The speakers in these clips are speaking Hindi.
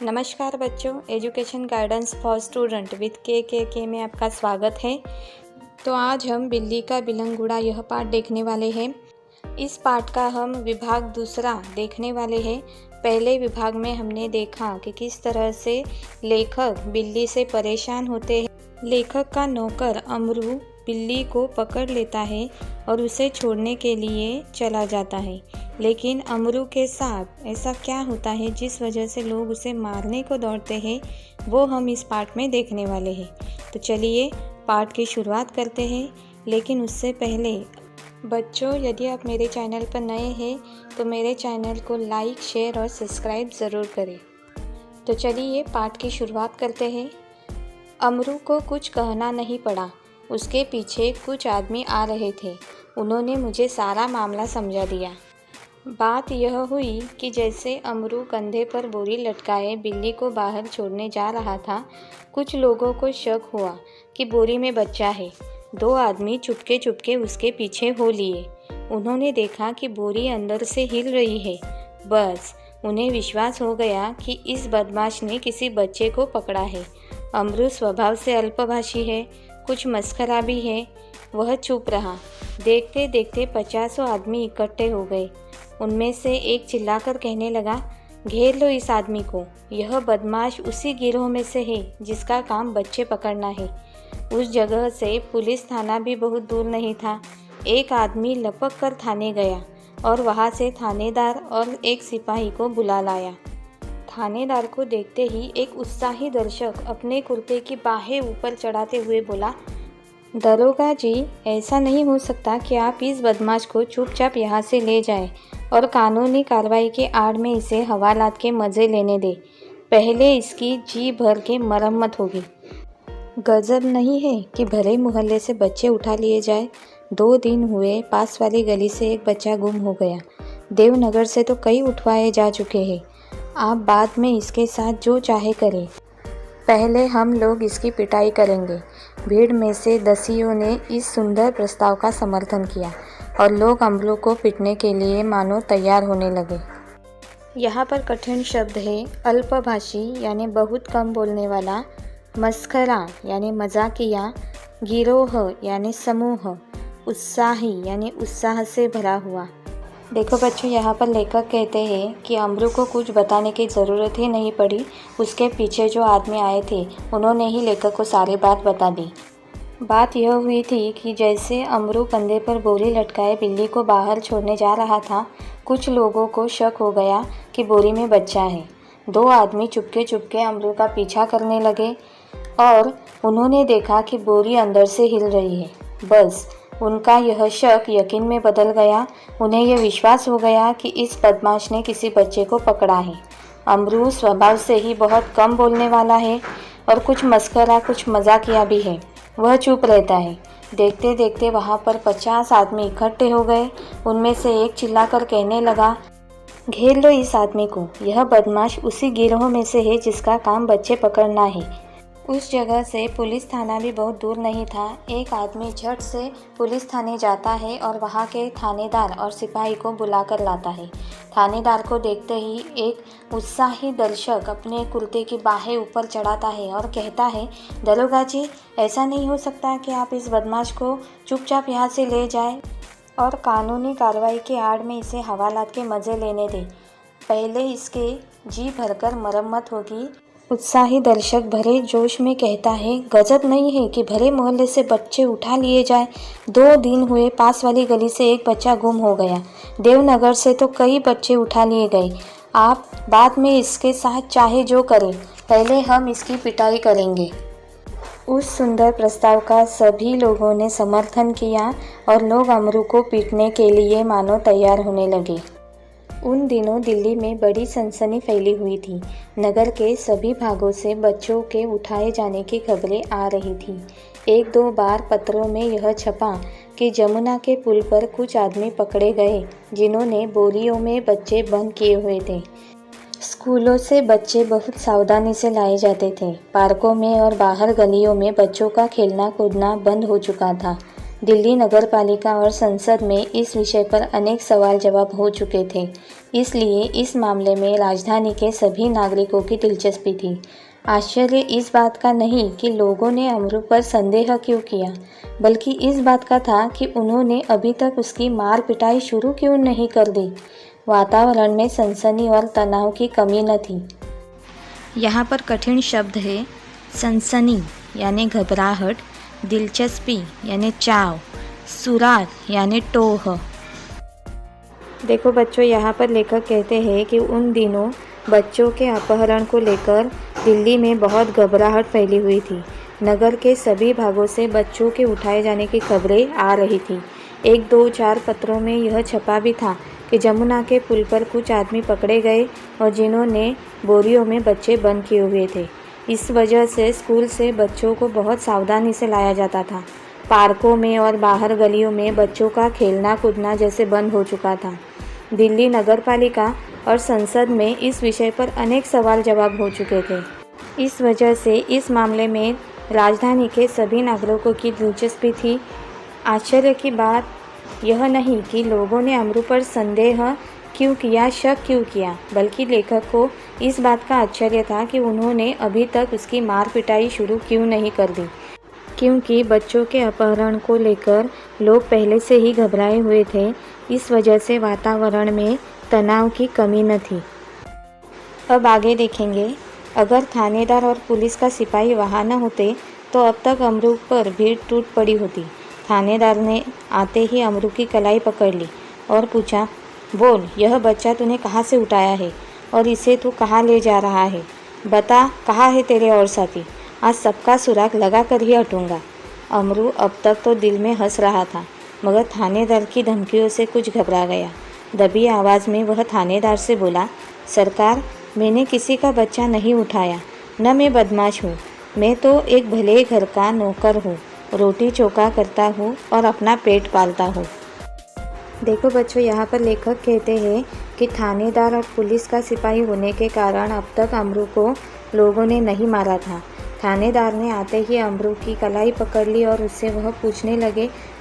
नमस्कार बच्चों, education guidance for student with के में आपका स्वागत है। तो आज हम बिल्ली का बिलंगुड़ा यह पाठ देखने वाले हैं। इस पाठ का हम विभाग दूसरा देखने वाले हैं। पहले विभाग में हमने देखा कि किस तरह से लेखक बिल्ली से परेशान होते हैं। लेखक का नौकर अमरू बिल्ली को पकड़ लेता है और उसे छोड़ने के लिए चला जाता है, लेकिन अमरू के साथ ऐसा क्या होता है जिस वजह से लोग उसे मारने को दौड़ते हैं, वो हम इस पाठ में देखने वाले हैं। तो चलिए पाठ की शुरुआत करते हैं। लेकिन उससे पहले बच्चों, यदि आप मेरे चैनल पर नए हैं तो मेरे चैनल को लाइक, शेयर और सब्सक्राइब ज़रूर करें। तो चलिए पाठ की शुरुआत करते हैं। अमरू को कुछ कहना नहीं पड़ा। उसके पीछे कुछ आदमी आ रहे थे। उन्होंने मुझे सारा मामला समझा दिया। बात यह हुई कि जैसे अमरू कंधे पर बोरी लटकाए बिल्ली को बाहर छोड़ने जा रहा था, कुछ लोगों को शक हुआ कि बोरी में बच्चा है। दो आदमी चुपके चुपके उसके पीछे हो लिए। उन्होंने देखा कि बोरी अंदर से हिल रही है। बस उन्हें विश्वास हो गया कि इस बदमाश ने किसी बच्चे को पकड़ा है। अमरू स्वभाव से अल्पभाषी है, कुछ मस्खरा भी है। वह चुप रहा। देखते देखते 50 आदमी इकट्ठे हो गए। उनमें से एक चिल्लाकर कहने लगा, घेर लो इस आदमी को। यह बदमाश उसी गिरोह में से है जिसका काम बच्चे पकड़ना है। उस जगह से पुलिस थाना भी बहुत दूर नहीं था। एक आदमी लपक कर थाने गया और वहां से थानेदार और एक सिपाही को बुला लाया। थानेदार को देखते ही एक उत्साही दर्शक अपने कुर्ते की बाहें ऊपर चढ़ाते हुए बोला, दरोगा जी, ऐसा नहीं हो सकता कि आप इस बदमाश को चुपचाप यहाँ से ले जाएं और कानूनी कार्रवाई के आड़ में इसे हवालात के मज़े लेने दें। पहले इसकी जी भर के मरम्मत होगी। गजब नहीं है कि भरे मोहल्ले से बच्चे उठा लिए जाए। 2 दिन हुए पास वाली गली से एक बच्चा गुम हो गया। देवनगर से तो कई उठवाए जा चुके हैं। आप बाद में इसके साथ जो चाहे करें, पहले हम लोग इसकी पिटाई करेंगे। भीड़ में से दसियों ने इस सुंदर प्रस्ताव का समर्थन किया और लोग अमरू को पीटने के लिए मानो तैयार होने लगे। यहाँ पर कठिन शब्द है अल्पभाषी यानी बहुत कम बोलने वाला, मस्खरा यानी मजाकिया, गिरोह यानी समूह, उत्साही यानी उत्साह से भरा हुआ। देखो बच्चों, यहाँ पर लेखक कहते हैं कि अमरू को कुछ बताने की ज़रूरत ही नहीं पड़ी। उसके पीछे जो आदमी आए थे उन्होंने ही लेखक को सारी बात बता दी। बात यह हुई थी कि जैसे अमरू कंधे पर बोरी लटकाए बिल्ली को बाहर छोड़ने जा रहा था, कुछ लोगों को शक हो गया कि बोरी में बच्चा है। 2 आदमी चुपके चुपके अमरू का पीछा करने लगे और उन्होंने देखा कि बोरी अंदर से हिल रही है। बस उनका यह शक यकीन में बदल गया। उन्हें यह विश्वास हो गया कि इस बदमाश ने किसी बच्चे को पकड़ा है। अमरू स्वभाव से ही बहुत कम बोलने वाला है और कुछ मस्करा, कुछ मजाकिया भी है। वह चुप रहता है। देखते देखते वहाँ पर 50 आदमी इकट्ठे हो गए। उनमें से एक चिल्लाकर कहने लगा, घेर लो इस आदमी को। यह बदमाश उसी गिरोह में से है जिसका काम बच्चे पकड़ना है। उस जगह से पुलिस थाना भी बहुत दूर नहीं था। एक आदमी झट से पुलिस थाने जाता है और वहाँ के थानेदार और सिपाही को बुलाकर लाता है। थानेदार को देखते ही एक उत्साही दर्शक अपने कुर्ते की बाहें ऊपर चढ़ाता है और कहता है, दरोगा जी, ऐसा नहीं हो सकता कि आप इस बदमाश को चुपचाप यहाँ से ले जाएं और कानूनी कार्रवाई के आड़ में इसे हवालात के मज़े लेने दें। पहले इसके जी भरकर मरम्मत होगी। उत्साही दर्शक भरे जोश में कहता है, गजब नहीं है कि भरे मोहल्ले से बच्चे उठा लिए जाए। 2 दिन हुए पास वाली गली से एक बच्चा गुम हो गया। देवनगर से तो कई बच्चे उठा लिए गए। आप बाद में इसके साथ चाहे जो करें, पहले हम इसकी पिटाई करेंगे। उस सुंदर प्रस्ताव का सभी लोगों ने समर्थन किया और लोग अमरू को पीटने के लिए मानो तैयार होने लगे। उन दिनों दिल्ली में बड़ी सनसनी फैली हुई थी। नगर के सभी भागों से बच्चों के उठाए जाने की खबरें आ रही थी। 1-2 बार पत्रों में यह छपा कि जमुना के पुल पर कुछ आदमी पकड़े गए जिन्होंने बोरियों में बच्चे बंद किए हुए थे। स्कूलों से बच्चे बहुत सावधानी से लाए जाते थे। पार्कों में और बाहर गलियों में बच्चों का खेलना कूदना बंद हो चुका था। दिल्ली नगर पालिका और संसद में इस विषय पर अनेक सवाल जवाब हो चुके थे, इसलिए इस मामले में राजधानी के सभी नागरिकों की दिलचस्पी थी। आश्चर्य इस बात का नहीं कि लोगों ने अमरू पर संदेह क्यों किया, बल्कि इस बात का था कि उन्होंने अभी तक उसकी मार पिटाई शुरू क्यों नहीं कर दी। वातावरण में सनसनी और तनाव की कमी न थी। यहाँ पर कठिन शब्द है सनसनी यानी घबराहट, दिलचस्पी यानी चाव, सुराग यानी टोह। देखो बच्चों, यहाँ पर लेखक कहते हैं कि उन दिनों बच्चों के अपहरण को लेकर दिल्ली में बहुत घबराहट फैली हुई थी। नगर के सभी भागों से बच्चों के उठाए जाने की खबरें आ रही थी। 1, 2, 4 पत्रों में यह छपा भी था कि जमुना के पुल पर कुछ आदमी पकड़े गए और जिन्होंने बोरियों में बच्चे बंद किए हुए थे। इस वजह से स्कूल से बच्चों को बहुत सावधानी से लाया जाता था। पार्कों में और बाहर गलियों में बच्चों का खेलना कूदना जैसे बंद हो चुका था। दिल्ली नगर पालिका और संसद में इस विषय पर अनेक सवाल जवाब हो चुके थे। इस वजह से इस मामले में राजधानी के सभी नागरिकों की दिलचस्पी थी। आश्चर्य की बात यह नहीं कि लोगों ने अमरू पर संदेह क्यों किया, शक क्यों किया, बल्कि लेखक को इस बात का आश्चर्य था कि उन्होंने अभी तक उसकी मार पिटाई शुरू क्यों नहीं कर दी, क्योंकि बच्चों के अपहरण को लेकर लोग पहले से ही घबराए हुए थे। इस वजह से वातावरण में तनाव की कमी न थी। अब आगे देखेंगे, अगर थानेदार और पुलिस का सिपाही वहाँ न होते तो अब तक अमरू पर भीड़ टूट पड़ी होती। थानेदार ने आते ही अमरू की कलाई पकड़ ली और पूछा, बोल, यह बच्चा तूने कहाँ से उठाया है और इसे तू कहाँ ले जा रहा है? बता, कहाँ है तेरे और साथी? आज सबका सुराग लगा कर ही हटूँगा। अमरू अब तक तो दिल में हंस रहा था, मगर थानेदार की धमकियों से कुछ घबरा गया। दबी आवाज़ में वह थानेदार से बोला, सरकार, मैंने किसी का बच्चा नहीं उठाया, न मैं बदमाश हूँ। मैं तो एक भले घर का नौकर हूँ, रोटी चौका करता हूँ और अपना पेट पालता हूँ। देखो बच्चों, यहाँ पर लेखक कहते हैं कि थानेदार और पुलिस का सिपाही होने के कारण अब तक अमरू को लोगों ने नहीं मारा था। थानेदार ने आते ही अमरू की कलाई पकड़ ली और उससे वह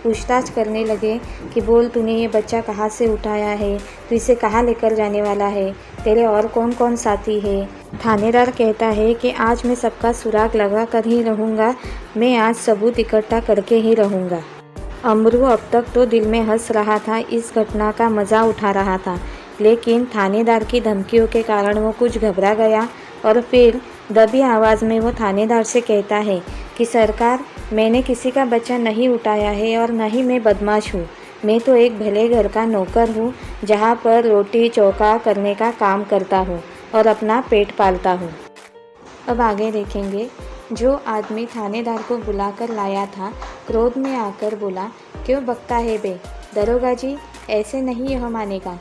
पूछताछ करने लगे कि बोल, तूने ये बच्चा कहाँ से उठाया है, तू इसे कहाँ लेकर जाने वाला है, तेरे और कौन कौन साथी है? थानेदार कहता है कि आज मैं सबका सुराग लगा कर ही रहूँगा, मैं आज सबूत इकट्ठा करके ही रहूँगा। अमरू अब तक तो दिल में हंस रहा था, इस घटना का मज़ा उठा रहा था, लेकिन थानेदार की धमकियों के कारण वो कुछ घबरा गया और फिर दबी आवाज़ में वो थानेदार से कहता है कि सरकार, मैंने किसी का बच्चा नहीं उठाया है और न ही मैं बदमाश हूँ। मैं तो एक भले घर का नौकर हूँ, जहाँ पर रोटी चौका करने का काम करता हूँ और अपना पेट पालता हूँ। अब आगे देखेंगे, जो आदमी थानेदार को बुलाकर लाया था क्रोध में आकर बोला, क्यों बकता है बे? दरोगा जी, ऐसे नहीं यह मानेगा।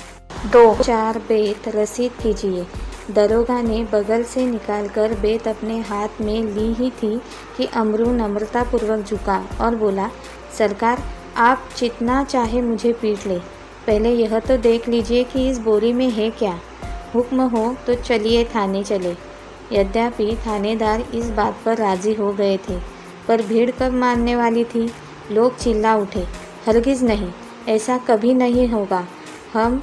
2-4 बेत रसीद कीजिए। दरोगा ने बगल से निकालकर बेत अपने हाथ में ली ही थी कि अमरू नम्रतापूर्वक झुका और बोला, सरकार, आप जितना चाहे मुझे पीट ले, पहले यह तो देख लीजिए कि इस बोरी में है क्या। हुक्म हो तो चलिए थाने चले। यद्यपि थानेदार इस बात पर राज़ी हो गए थे, पर भीड़ कब मानने वाली थी? लोग चिल्ला उठे, हरगिज़ नहीं, ऐसा कभी नहीं होगा। हम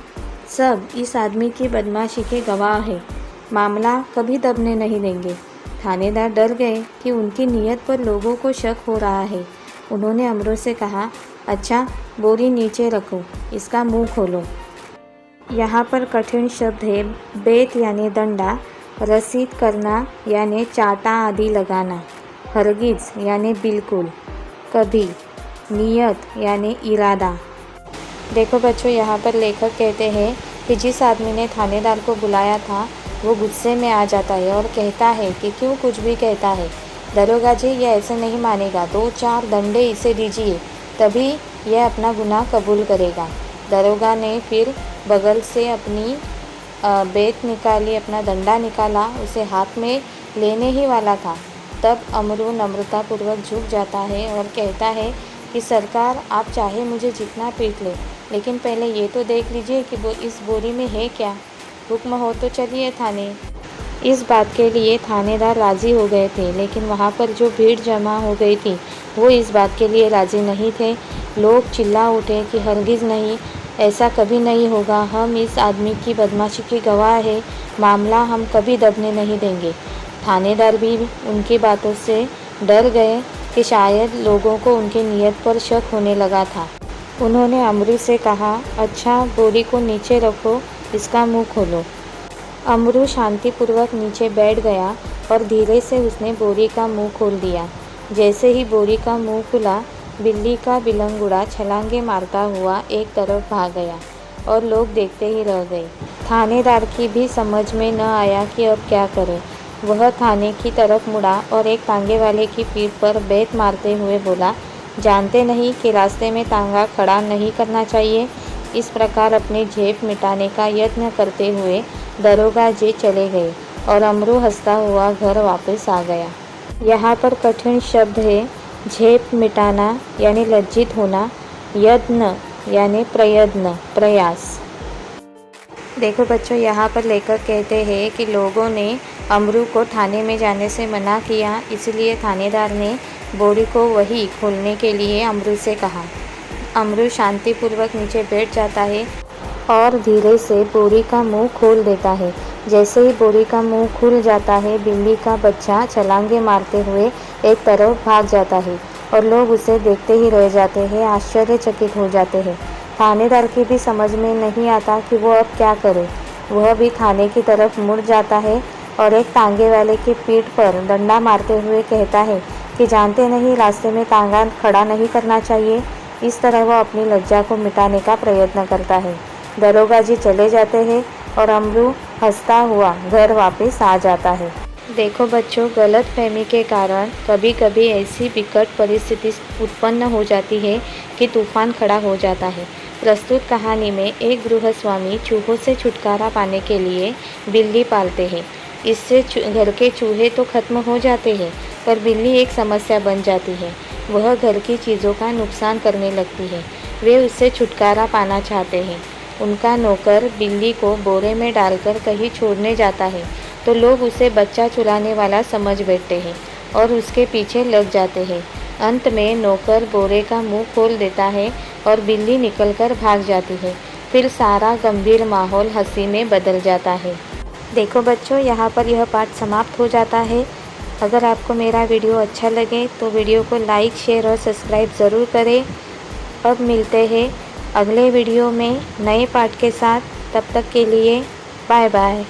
सब इस आदमी की बदमाशी के गवाह हैं, मामला कभी दबने नहीं देंगे। थानेदार डर गए कि उनकी नीयत पर लोगों को शक हो रहा है। उन्होंने अमरू से कहा, अच्छा, बोरी नीचे रखो, इसका मुंह खोलो। यहाँ पर कठिन शब्द है बेत यानी डंडा, रसीद करना यानी चाटा आदि लगाना, हरगिज़ यानी बिल्कुल, कभी, नियत यानी इरादा। देखो बच्चों, यहाँ पर लेखक कहते हैं कि जिस आदमी ने थानेदार को बुलाया था वो गुस्से में आ जाता है और कहता है कि क्यों कुछ भी कहता है। दरोगा जी, यह ऐसे नहीं मानेगा, 2-4 डंडे इसे दीजिए, तभी यह अपना गुनाह कबूल करेगा। दरोगा ने फिर बगल से अपनी बेत निकाली, अपना डंडा निकाला, उसे हाथ में लेने ही वाला था, तब अमरू नम्रतापूर्वक झुक जाता है और कहता है कि सरकार, आप चाहे मुझे जितना पीट ले, लेकिन पहले ये तो देख लीजिए कि वो इस बोरी में है क्या। हुक्म हो तो चलिए थाने। इस बात के लिए थानेदार राज़ी हो गए थे, लेकिन वहाँ पर जो भीड़ जमा हो गई थी वो इस बात के लिए राज़ी नहीं थे। लोग चिल्ला उठे कि हरगिज़ नहीं, ऐसा कभी नहीं होगा, हम इस आदमी की बदमाशी की गवाह है, मामला हम कभी दबने नहीं देंगे। थानेदार भी उनकी बातों से डर गए कि शायद लोगों को उनकी नीयत पर शक होने लगा था। उन्होंने अमरू से कहा, अच्छा बोरी को नीचे रखो, इसका मुंह खोलो। अमरू शांतिपूर्वक नीचे बैठ गया और धीरे से उसने बोरी का मुंह खोल दिया। जैसे ही बोरी का मुंह खुला, बिल्ली का बिलंगुड़ा छलांगे मारता हुआ एक तरफ भाग गया और लोग देखते ही रह गए। थानेदार की भी समझ में न आया कि अब क्या करे। वह थाने की तरफ मुड़ा और एक तांगे वाले की पीठ पर बेत मारते हुए बोला, जानते नहीं कि रास्ते में तांगा खड़ा नहीं करना चाहिए। इस प्रकार अपने झेप मिटाने का यत्न करते हुए दरोगा जी चले गए और अमरू हंसता हुआ घर वापस आ गया। यहाँ पर कठिन शब्द है झेप मिटाना यानी लज्जित होना, यत्न यानी प्रयत्न प्रयास। देखो बच्चों, यहाँ पर लेखक कहते हैं कि लोगों ने अमरू को थाने में जाने से मना किया, इसलिए थानेदार ने बोरी को वही खोलने के लिए अमरू से कहा। अमरू शांतिपूर्वक नीचे बैठ जाता है और धीरे से बोरी का मुंह खोल देता है। जैसे ही बोरी का मुंह खुल जाता है, बिल्ली का बच्चा छलांगे मारते हुए एक तरफ भाग जाता है और लोग उसे देखते ही रह जाते हैं, आश्चर्यचकित हो जाते हैं। थानेदार की भी समझ में नहीं आता कि वो अब क्या करे। वह भी थाने की तरफ मुड़ जाता है और एक तांगे वाले की पीठ पर डंडा मारते हुए कहता है कि जानते नहीं, रास्ते में तांगा खड़ा नहीं करना चाहिए। इस तरह वह अपनी लज्जा को मिटाने का प्रयत्न करता है। दरोगा जी चले जाते हैं और अमरू हंसता हुआ घर वापस आ जाता है। देखो बच्चों, गलतफहमी के कारण कभी कभी ऐसी विकट परिस्थिति उत्पन्न हो जाती है कि तूफान खड़ा हो जाता है। प्रस्तुत कहानी में एक गृहस्वामी चूहों से छुटकारा पाने के लिए बिल्ली पालते हैं। इससे घर के चूहे तो खत्म हो जाते हैं, पर बिल्ली एक समस्या बन जाती है। वह घर की चीज़ों का नुकसान करने लगती है। वे उससे छुटकारा पाना चाहते हैं। उनका नौकर बिल्ली को बोरे में डालकर कहीं छोड़ने जाता है तो लोग उसे बच्चा चुराने वाला समझ बैठते हैं और उसके पीछे लग जाते हैं। अंत में नौकर बोरे का मुंह खोल देता है और बिल्ली निकलकर भाग जाती है। फिर सारा गंभीर माहौल हंसी में बदल जाता है। देखो बच्चों, यहाँ पर यह पाठ समाप्त हो जाता है। अगर आपको मेरा वीडियो अच्छा लगे तो वीडियो को लाइक, शेयर और सब्सक्राइब ज़रूर करें। अब मिलते हैं अगले वीडियो में नए पाठ के साथ। तब तक के लिए बाय बाय।